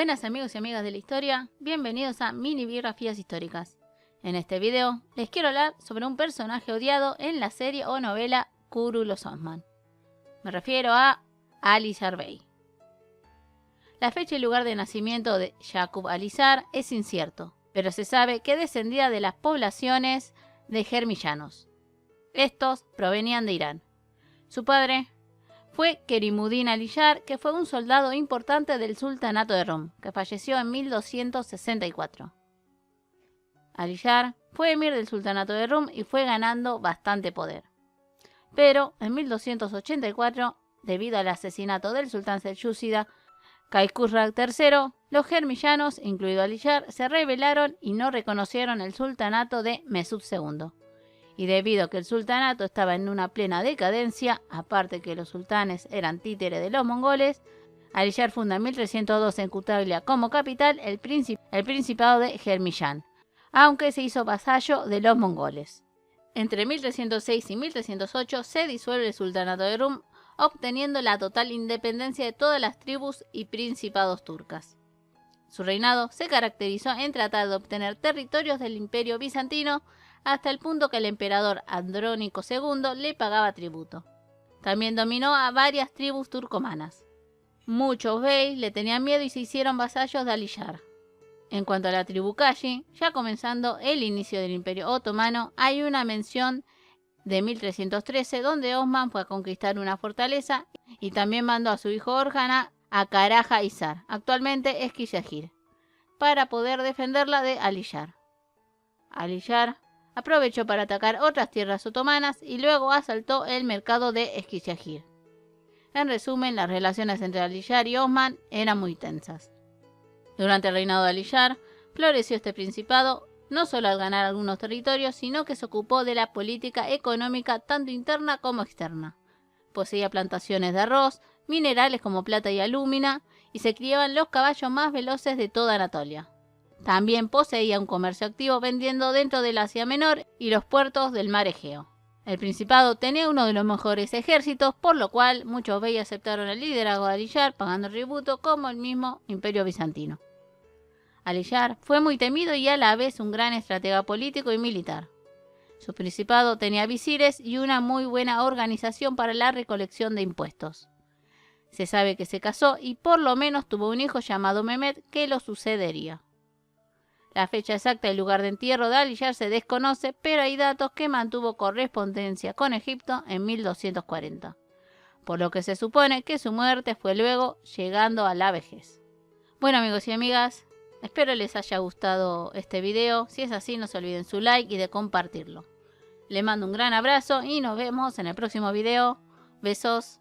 Buenas amigos y amigas de la historia, bienvenidos a Mini Biografías Históricas. En este video les quiero hablar sobre un personaje odiado en la serie o novela Kurulus Osman. Me refiero a Alizar Bey. La fecha y lugar de nacimiento de Yaqub Alizar es incierto, pero se sabe que descendía de las poblaciones de germillanos. Estos provenían de Irán. Su padre fue Kerimuddin Alizar, que fue un soldado importante del sultanato de Rum, que falleció en 1264. Alizar fue emir del sultanato de Rum y fue ganando bastante poder. Pero en 1284, debido al asesinato del sultán selyúcida Kaikhosru III, los germillanos, incluido Alizar, se rebelaron y no reconocieron el sultanato de Mesud II. Y debido a que el sultanato estaba en una plena decadencia, aparte que los sultanes eran títeres de los mongoles, Alizar funda en 1302 en Kutaglia como capital el Principado de Germillán, aunque se hizo vasallo de los mongoles. Entre 1306 y 1308 se disuelve el sultanato de Rum, obteniendo la total independencia de todas las tribus y principados turcas. Su reinado se caracterizó en tratar de obtener territorios del Imperio bizantino hasta el punto que el emperador Andrónico II le pagaba tributo. También dominó a varias tribus turcomanas. Muchos beys le tenían miedo y se hicieron vasallos de Alizar. En cuanto a la tribu Kashi, ya comenzando el inicio del Imperio Otomano, hay una mención de 1313 donde Osman fue a conquistar una fortaleza y también mandó a su hijo Orhan a Karaja Hisar, actualmente Eskişehir, para poder defenderla de Alizar. Alizar aprovechó para atacar otras tierras otomanas y luego asaltó el mercado de Eskişehir. En resumen, las relaciones entre Alizar y Osman eran muy tensas. Durante el reinado de Alizar, floreció este principado no solo al ganar algunos territorios, sino que se ocupó de la política económica tanto interna como externa. Poseía plantaciones de arroz, minerales como plata y alúmina, y se criaban los caballos más veloces de toda Anatolia. También poseía un comercio activo vendiendo dentro del Asia Menor y los puertos del mar Egeo. El principado tenía uno de los mejores ejércitos, por lo cual muchos beyes aceptaron el liderazgo de Alizar pagando tributo como el mismo Imperio Bizantino. Alizar fue muy temido y a la vez un gran estratega político y militar. Su principado tenía visires y una muy buena organización para la recolección de impuestos. Se sabe que se casó y por lo menos tuvo un hijo llamado Mehmet que lo sucedería. La fecha exacta y el lugar de entierro de Alizar se desconoce, pero hay datos que mantuvo correspondencia con Egipto en 1240, por lo que se supone que su muerte fue luego llegando a la vejez. Bueno amigos y amigas, espero les haya gustado este video. Si es así, no se olviden su like y de compartirlo. Les mando un gran abrazo y nos vemos en el próximo video. Besos.